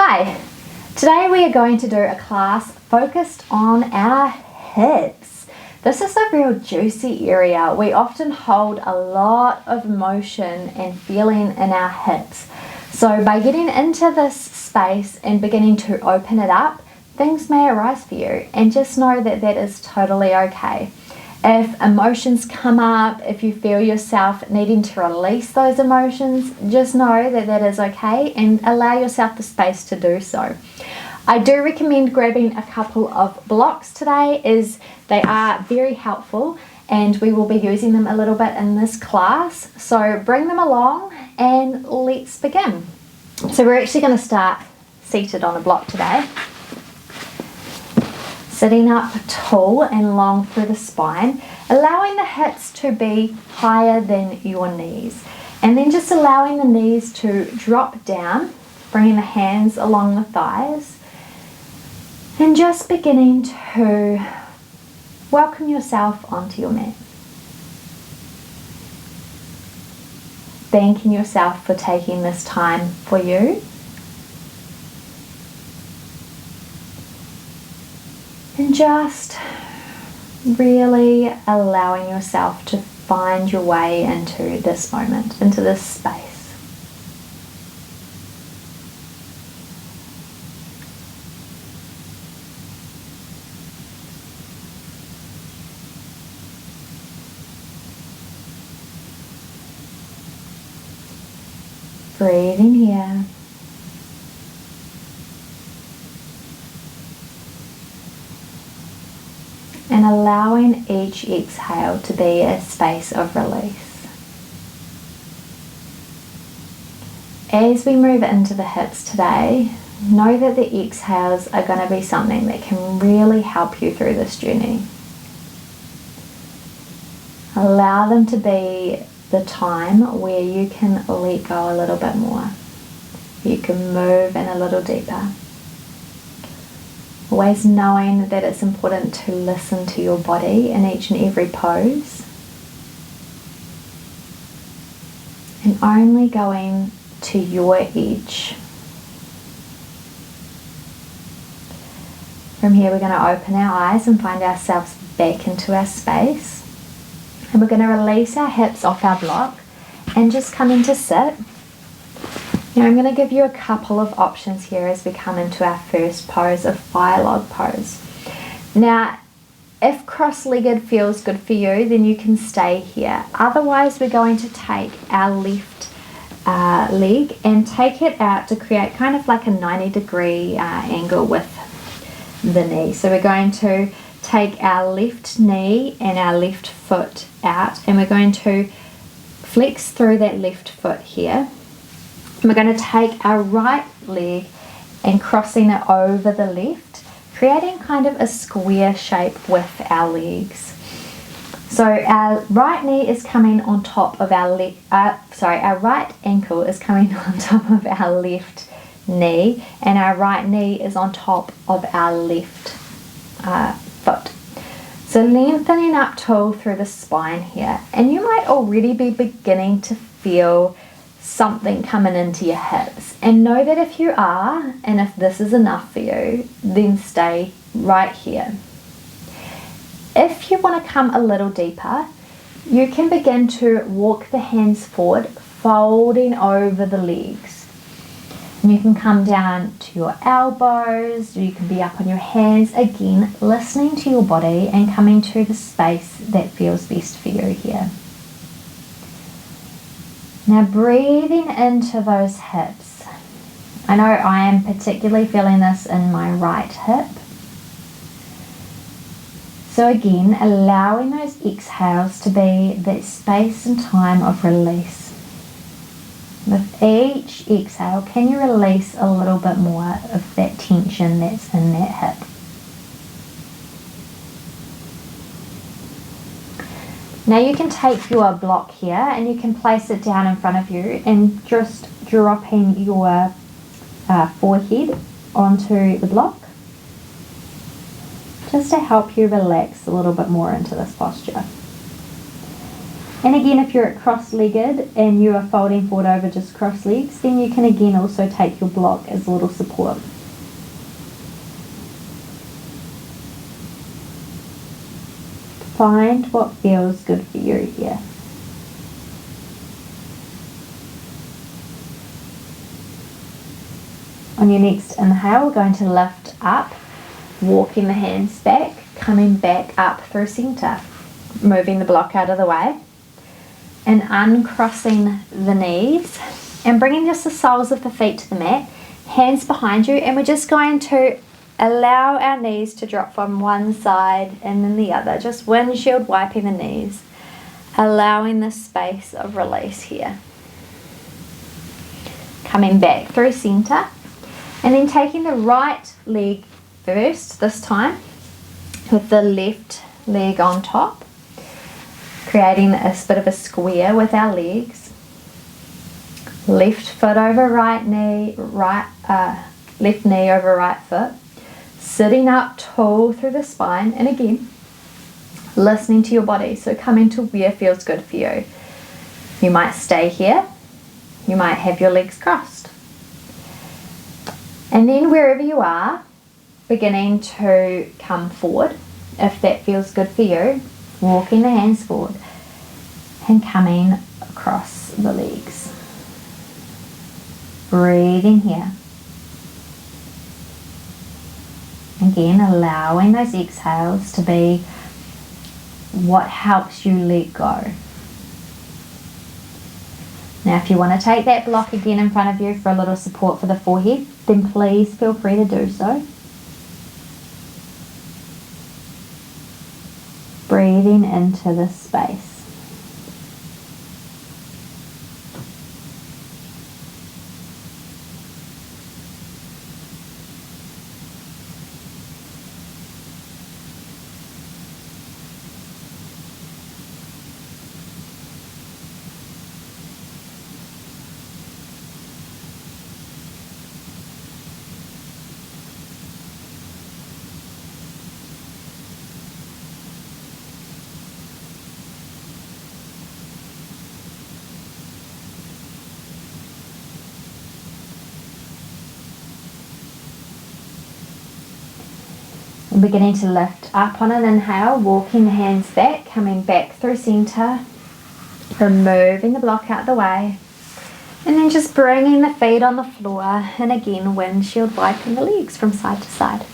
Hi, today we are going to do a class focused on our hips. This is a real juicy area. We often hold a lot of emotion and feeling in our hips. So by getting into this space and beginning to open it up, things may arise for you, and just know that that is totally okay. If emotions come up, if you feel yourself needing to release those emotions, just know that that is okay and allow yourself the space to do so. I do recommend grabbing a couple of blocks today, as they are very helpful and we will be using them a little bit in this class. So bring them along and let's begin. So we're actually going to start seated on a block today. Sitting up tall and long through the spine, allowing the hips to be higher than your knees. And then just allowing the knees to drop down, bringing the hands along the thighs. And just beginning to welcome yourself onto your mat. Thanking yourself for taking this time for you. And just really allowing yourself to find your way into this moment, into this space. Breathing here. And allowing each exhale to be a space of release. As we move into the hips today, know that the exhales are going to be something that can really help you through this journey. Allow them to be the time where you can let go a little bit more. You can move in a little deeper. Always knowing that it's important to listen to your body in each and every pose. And only going to your edge. From here we're going to open our eyes and find ourselves back into our space. And we're going to release our hips off our block and just come into sit. Now I'm going to give you a couple of options here as we come into our first pose of fire log pose. Now, if cross-legged feels good for you, then you can stay here. Otherwise, we're going to take our left leg and take it out to create kind of like a 90-degree angle with the knee. So we're going to take our left knee and our left foot out, and we're going to flex through that left foot here. We're going to take our right leg and crossing it over the left, creating kind of a square shape with our legs. So our right knee is coming on top of our our right ankle is coming on top of our left knee, and our right knee is on top of our left foot. So lengthening up tall through the spine here, and you might already be beginning to feel something coming into your hips, and know that if you are, and if this is enough for you, then stay right here. If you want to come a little deeper, you can begin to walk the hands forward, folding over the legs, and you can come down to your elbows, you can be up on your hands, again listening to your body and coming to the space that feels best for you here. Now breathing into those hips. I know I am particularly feeling this in my right hip. So again, allowing those exhales to be that space and time of release. With each exhale, can you release a little bit more of that tension that's in that hip? Now you can take your block here and you can place it down in front of you and just dropping your forehead onto the block, just to help you relax a little bit more into this posture. And again, if you're cross-legged and you are folding forward over just cross legs, then you can again also take your block as a little support. Find what feels good for you here. On your next inhale, we're going to lift up, walking the hands back, coming back up through centre, moving the block out of the way, and uncrossing the knees and bringing just the soles of the feet to the mat, hands behind you, and we're just going to allow our knees to drop from one side and then the other, just windshield wiping the knees, allowing the space of release here. Coming back through centre, and then taking the right leg first this time with the left leg on top, creating a bit of a square with our legs. Left foot over right knee, left knee over right foot, sitting up tall through the spine, and again listening to your body, so coming to where feels good for you. You might stay here, you might have your legs crossed. And then wherever you are, beginning to come forward, if that feels good for you, walking the hands forward and coming across the legs. Breathing here. Again, allowing those exhales to be what helps you let go. Now, if you want to take that block again in front of you for a little support for the forehead, then please feel free to do so. Breathing into this space. Beginning to lift up on an inhale, walking the hands back, coming back through centre, removing the block out the way, and then just bringing the feet on the floor, and again windshield wiping the legs from side to side.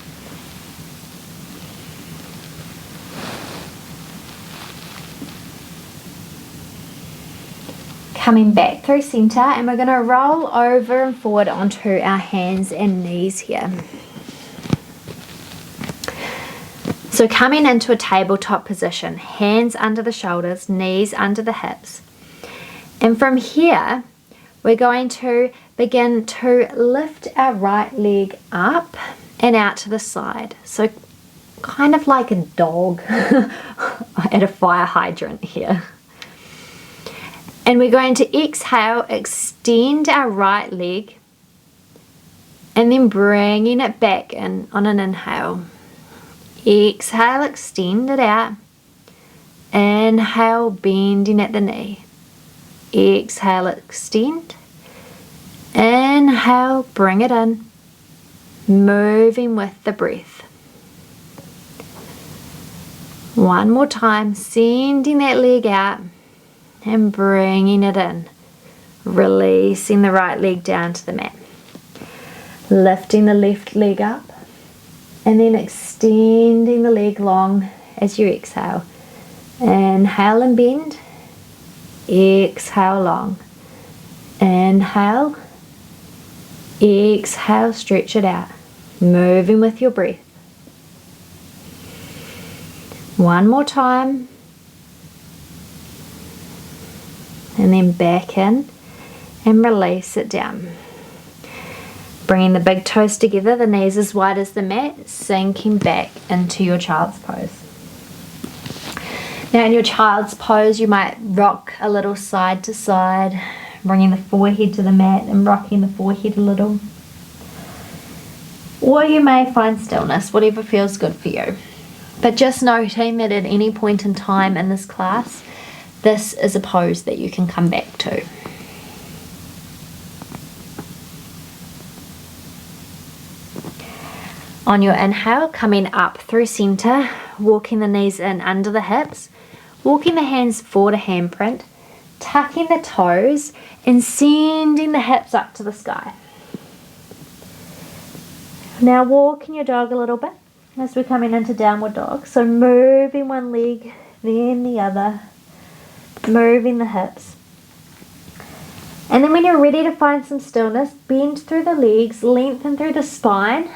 Coming back through centre, and we're going to roll over and forward onto our hands and knees here. So coming into a tabletop position, hands under the shoulders, knees under the hips. And from here, we're going to begin to lift our right leg up and out to the side. So kind of like a dog at a fire hydrant here. And we're going to exhale, extend our right leg, and then bringing it back in on an inhale. Exhale, extend it out. Inhale, bending at the knee. Exhale, extend. Inhale, bring it in. Moving with the breath. One more time, sending that leg out and bringing it in. Releasing the right leg down to the mat. Lifting the left leg up. And then extending the leg long as you exhale. Inhale and bend. Exhale long. Inhale. Exhale, stretch it out. Moving with your breath. One more time. And then back in and release it down. Bringing the big toes together, the knees as wide as the mat, sinking back into your child's pose. Now in your child's pose, you might rock a little side to side, bringing the forehead to the mat and rocking the forehead a little. Or you may find stillness, whatever feels good for you. But just noting that at any point in time in this class, this is a pose that you can come back to. On your inhale, coming up through center, walking the knees in under the hips, walking the hands forward a handprint, tucking the toes and sending the hips up to the sky. Now walking your dog a little bit as we're coming into downward dog. So moving one leg, then the other, moving the hips. And then when you're ready to find some stillness, bend through the legs, lengthen through the spine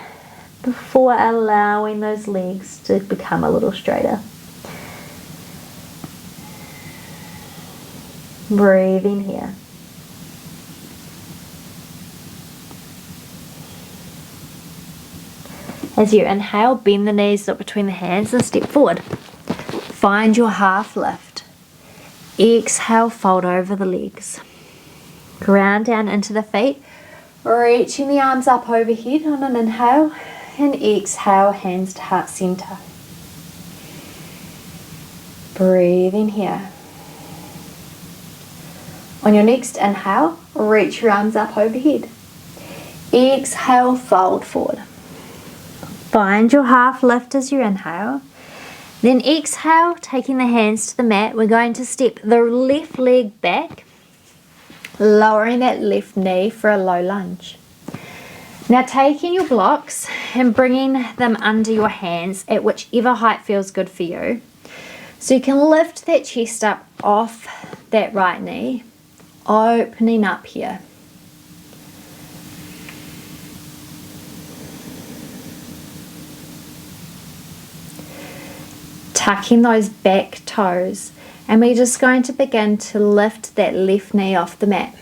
before allowing those legs to become a little straighter. Breathing here. As you inhale, bend the knees up between the hands and step forward. Find your half lift. Exhale, fold over the legs. Ground down into the feet, reaching the arms up overhead on an inhale, and exhale, hands to heart center. Breathing here. On your next inhale, reach your arms up overhead. Exhale, fold forward. Find your half lift as you inhale. Then exhale, taking the hands to the mat. We're going to step the left leg back, lowering that left knee for a low lunge. Now taking your blocks and bringing them under your hands at whichever height feels good for you. So you can lift that chest up off that right knee, opening up here. Tucking those back toes, and we're just going to begin to lift that left knee off the mat.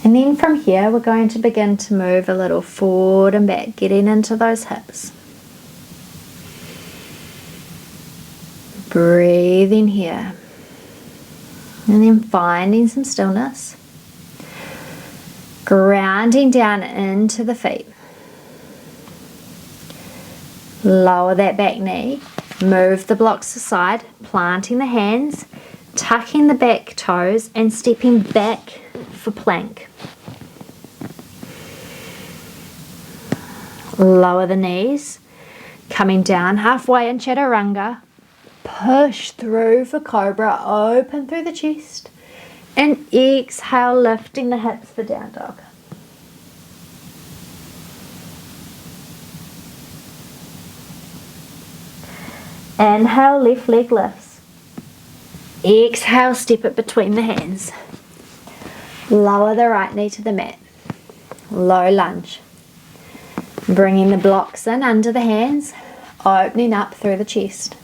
And then from here, we're going to begin to move a little forward and back, getting into those hips. Breathing here. And then finding some stillness. Grounding down into the feet. Lower that back knee. Move the blocks aside, planting the hands, tucking the back toes and stepping back for plank. Lower the knees, coming down halfway in chaturanga. Push through for cobra, open through the chest, and exhale, lifting the hips for down dog. Inhale, left leg lifts. Exhale, step it between the hands. Lower the right knee to the mat. Low lunge. Bringing the blocks in under the hands, opening up through the chest.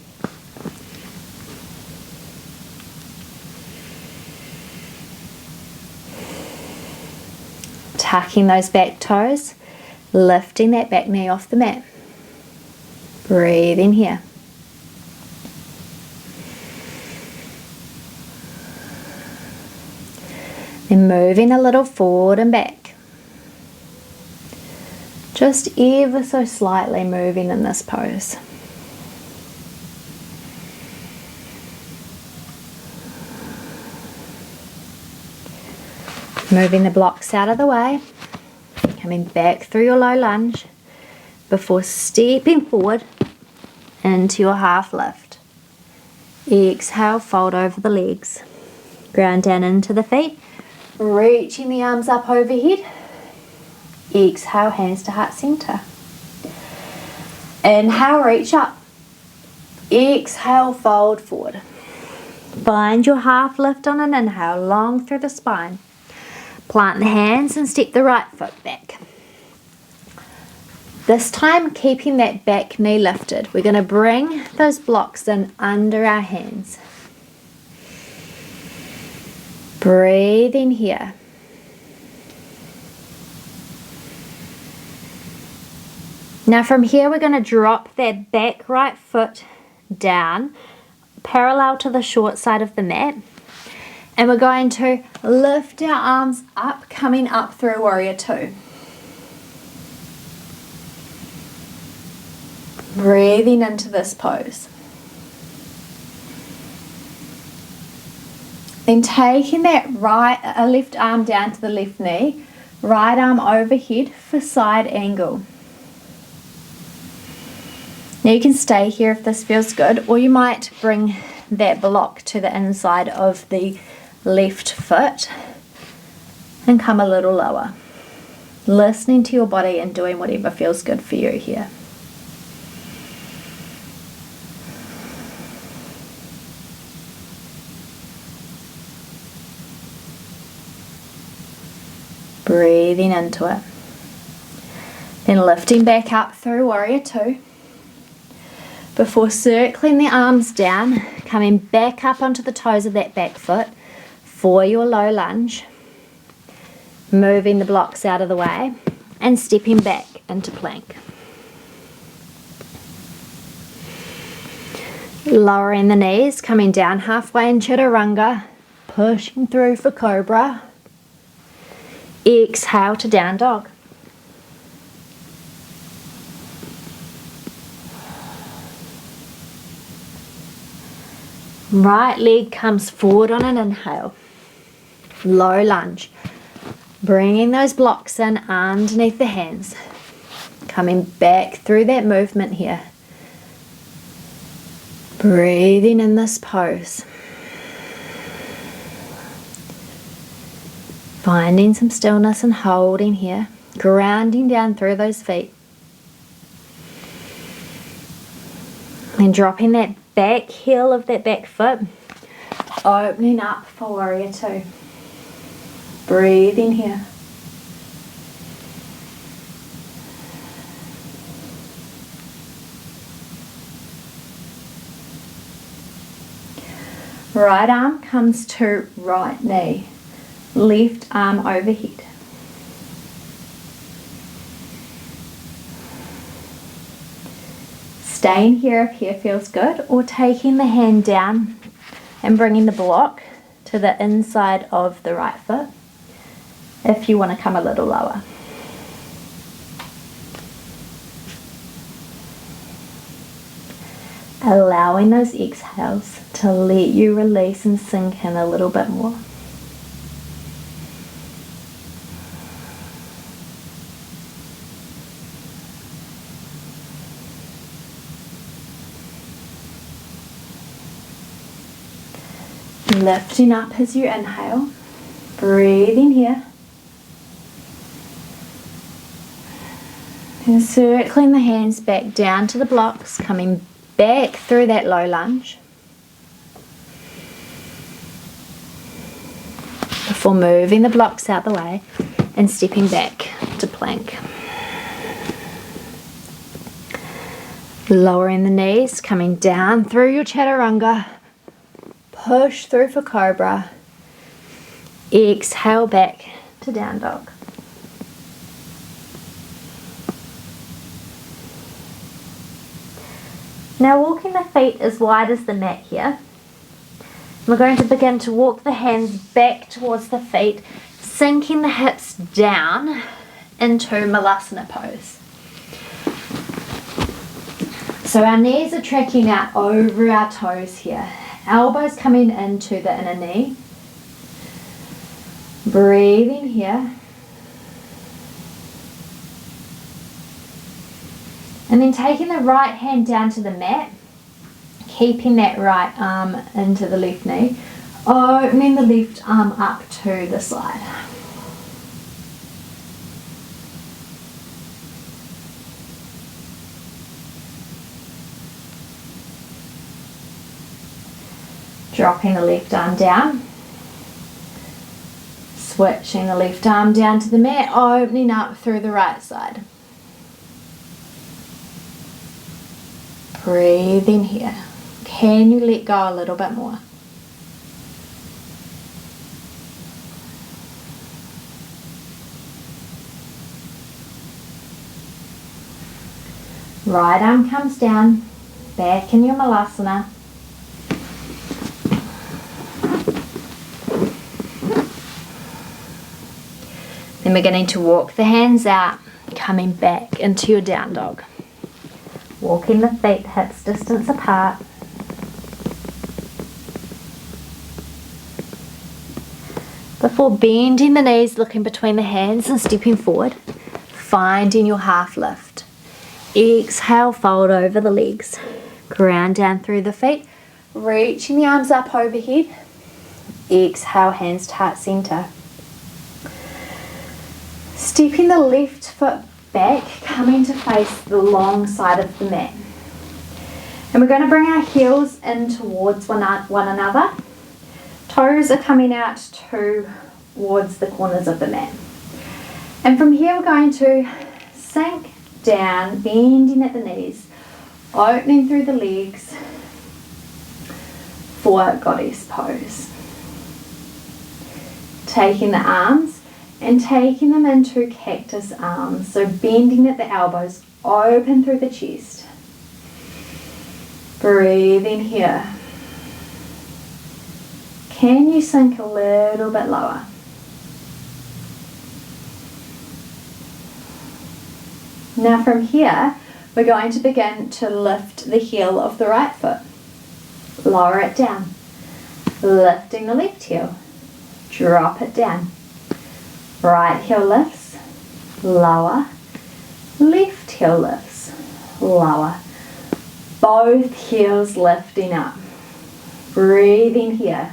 Tucking those back toes, lifting that back knee off the mat. Breathing here. Then moving a little forward and back. Just ever so slightly moving in this pose. Moving the blocks out of the way, coming back through your low lunge before stepping forward into your half lift. Exhale, fold over the legs. Ground down into the feet, reaching the arms up overhead. Exhale, hands to heart center. Inhale, reach up. Exhale, fold forward. Find your half lift on an inhale, long through the spine. Plant the hands and step the right foot back. This time, keeping that back knee lifted, we're going to bring those blocks in under our hands. Breathing here. Now from here, we're going to drop that back right foot down, parallel to the short side of the mat. And we're going to lift our arms up, coming up through Warrior Two. Breathing into this pose. Then taking that left arm down to the left knee, right arm overhead for side angle. Now you can stay here if this feels good, or you might bring that block to the inside of the left foot and come a little lower. Listening to your body and doing whatever feels good for you here. Breathing into it. Then lifting back up through Warrior Two. Before circling the arms down, coming back up onto the toes of that back foot for your low lunge. Moving the blocks out of the way and stepping back into plank. Lowering the knees, coming down halfway in chaturanga, pushing through for cobra. Exhale to down dog. Right leg comes forward on an inhale. Low lunge. Bringing those blocks in underneath the hands. Coming back through that movement here. Breathing in this pose. Finding some stillness and holding here. Grounding down through those feet. And dropping that back heel of that back foot. Opening up for Warrior Two. Breathing here. Right arm comes to right knee. Left arm overhead. Staying here if here feels good, or taking the hand down and bringing the block to the inside of the right foot if you want to come a little lower. Allowing those exhales to let you release and sink in a little bit more. Lifting up as you inhale, breathing here. And circling the hands back down to the blocks, coming back through that low lunge. Before moving the blocks out the way and stepping back to plank. Lowering the knees, coming down through your chaturanga. Push through for cobra. Exhale back to down dog. Now walking the feet as wide as the mat here. We're going to begin to walk the hands back towards the feet, sinking the hips down into Malasana pose. So our knees are tracking out over our toes here. Elbows coming into the inner knee. Breathing here. And then taking the right hand down to the mat, keeping that right arm into the left knee, opening the left arm up to the side. Dropping the left arm down. Switching the left arm down to the mat, opening up through the right side. Breathing here. Can you let go a little bit more? Right arm comes down, back in your Malasana. Then we're going to walk the hands out, coming back into your down dog. Walking the feet hips distance apart. Before bending the knees, looking between the hands and stepping forward, finding your half lift. Exhale, fold over the legs. Ground down through the feet, reaching the arms up overhead. Exhale, hands to heart center. Stepping the left foot back, coming to face the long side of the mat. And we're going to bring our heels in towards one another. Toes are coming out towards the corners of the mat. And from here we're going to sink down, bending at the knees, opening through the legs for goddess pose. Taking the arms and taking them into cactus arms. So bending at the elbows, open through the chest. Breathing here. Can you sink a little bit lower? Now from here, we're going to begin to lift the heel of the right foot. Lower it down. Lifting the left heel. Drop it down. Right heel lifts. Lower. Left heel lifts. Lower. Both heels lifting up. Breathing here.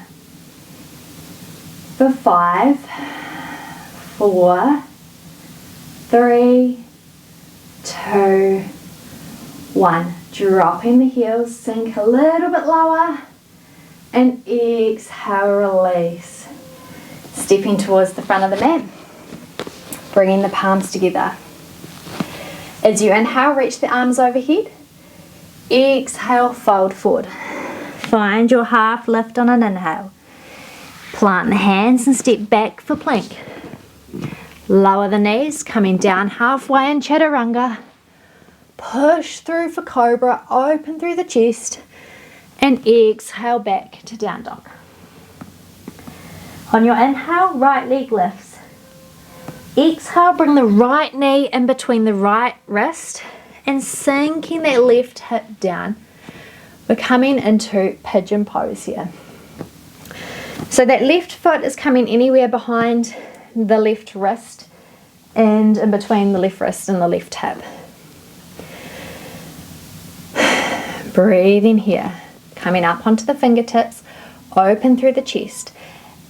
For 5, 4, 3, 2, 1. Dropping the heels, sink a little bit lower, and exhale, release. Stepping towards the front of the mat, bringing the palms together. As you inhale, reach the arms overhead. Exhale, fold forward. Find your half lift on an inhale. Plant the hands and step back for plank. Lower the knees, coming down halfway in chaturanga. Push through for cobra, open through the chest, and exhale back to down dog. On your inhale, right leg lifts. Exhale, bring the right knee in between the right wrist and sinking that left hip down. We're coming into pigeon pose here. So that left foot is coming anywhere behind the left wrist and in between the left wrist and the left hip. Breathing here, coming up onto the fingertips, open through the chest.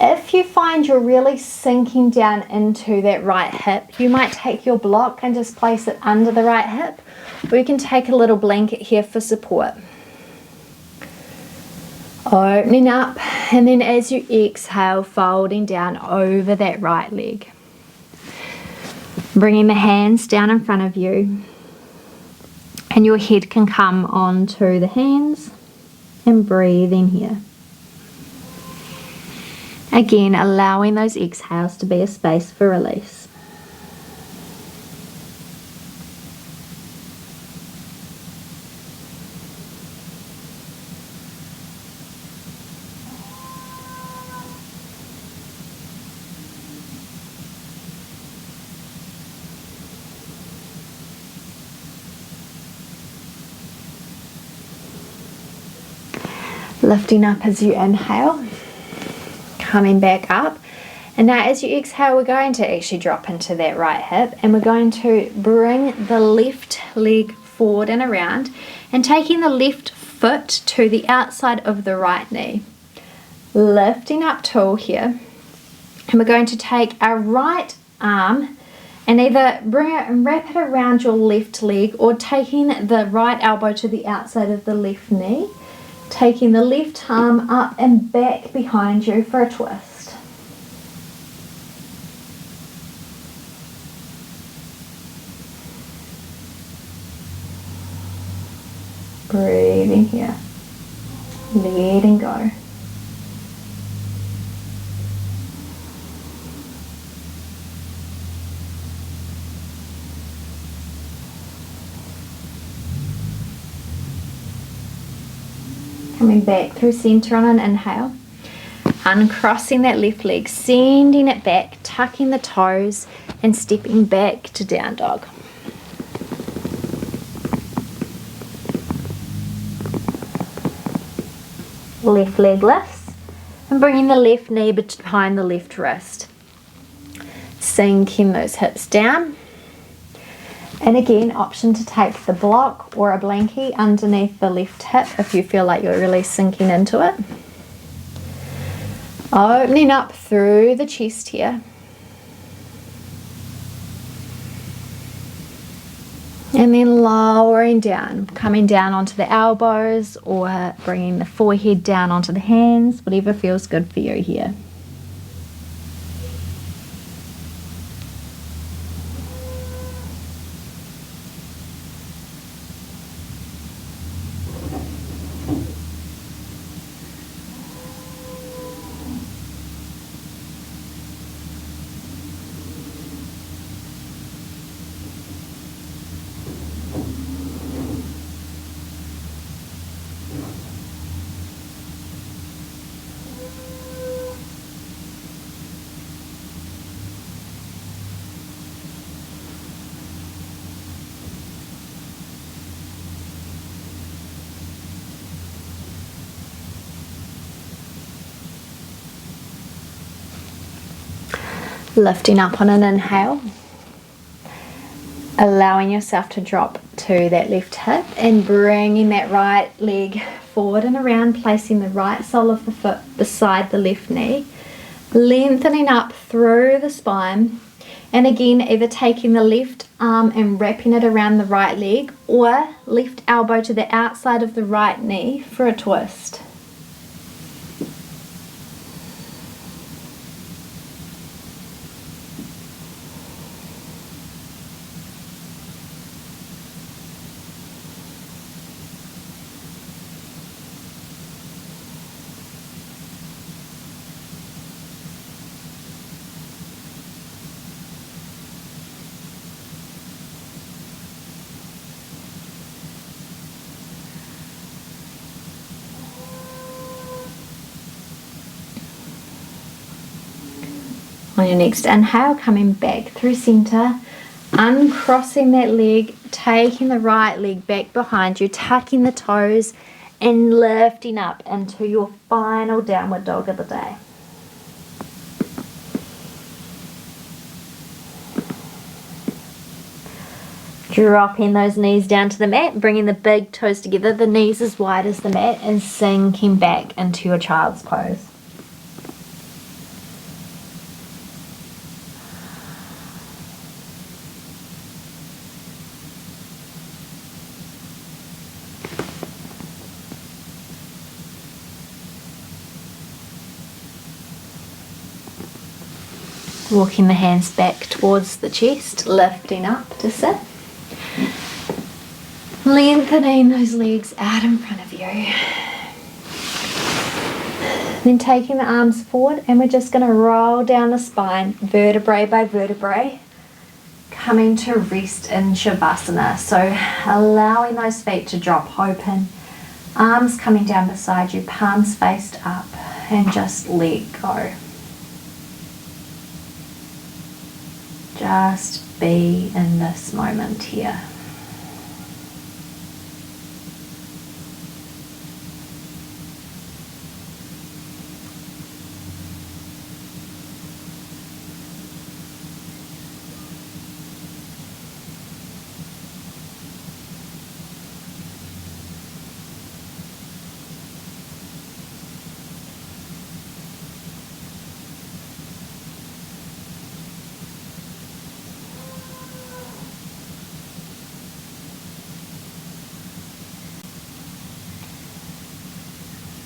If you find you're really sinking down into that right hip, you might take your block and just place it under the right hip, or you can take a little blanket here for support. Opening up, and then as you exhale, folding down over that right leg. Bringing the hands down in front of you, and your head can come onto the hands, and breathing here. Again, allowing those exhales to be a space for release. Lifting up as you inhale, coming back up. And now as you exhale, we're going to actually drop into that right hip, and we're going to bring the left leg forward and around, and taking the left foot to the outside of the right knee. Lifting up tall here, and we're going to take our right arm and either bring it and wrap it around your left leg, or taking the right elbow to the outside of the left knee. Taking the left arm up and back behind you for a twist. Breathing here. Letting go. Coming back through center on an inhale, uncrossing that left leg, sending it back, tucking the toes and stepping back to down dog. Left leg lifts, and And bringing the left knee behind the left wrist. Sinking those hips down. And again, option to take the block or a blankie underneath the left hip if you feel like you're really sinking into it. Opening up through the chest here. And then lowering down, coming down onto the elbows or bringing the forehead down onto the hands, whatever feels good for you here. Lifting up on an inhale, allowing yourself to drop to that left hip and bringing that right leg forward and around, placing the right sole of the foot beside the left knee, lengthening up through the spine, and again either taking the left arm and wrapping it around the right leg or left elbow to the outside of the right knee for a twist. On your next inhale, coming back through center, uncrossing that leg, taking the right leg back behind you, tucking the toes and lifting up into your final downward dog of the day. Dropping those knees down to the mat, bringing the big toes together, the knees as wide as the mat, and sinking back into your child's pose. Walking the hands back towards the chest, lifting up to sit. Lengthening those legs out in front of you. Then taking the arms forward, and we're just going to roll down the spine, vertebrae by vertebrae, coming to rest in Shavasana. So allowing those feet to drop open, arms coming down beside you, palms faced up, and just let go. Just be in this moment here.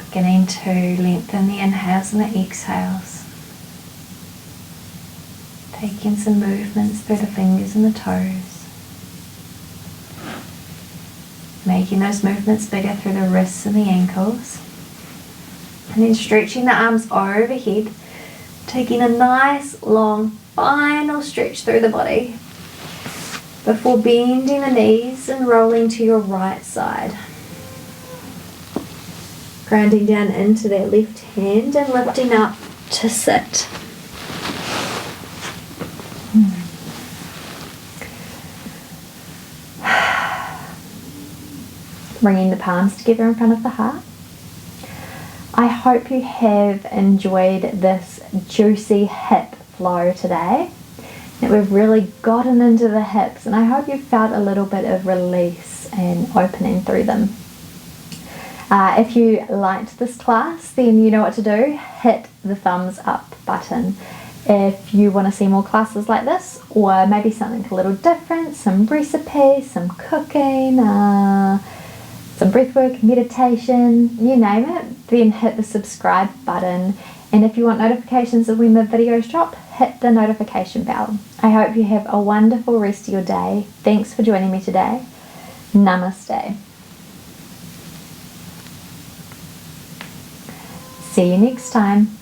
Beginning to lengthen the inhales and the exhales. Taking some movements through the fingers and the toes. Making those movements bigger through the wrists and the ankles. And then stretching the arms overhead. Taking a nice long final stretch through the body. Before bending the knees and rolling to your right side. Grounding down into that left hand and lifting up to sit. Bringing the palms together in front of the heart. I hope you have enjoyed this juicy hip flow today, that we've really gotten into the hips, and I hope you've felt a little bit of release and opening through them. If you liked this class, then you know what to do. Hit the thumbs up button. If you want to see more classes like this, or maybe something a little different, some recipes, some cooking, some breathwork, meditation, you name it, then hit the subscribe button. And if you want notifications of when the videos drop, hit the notification bell. I hope you have a wonderful rest of your day. Thanks for joining me today. Namaste. See you next time.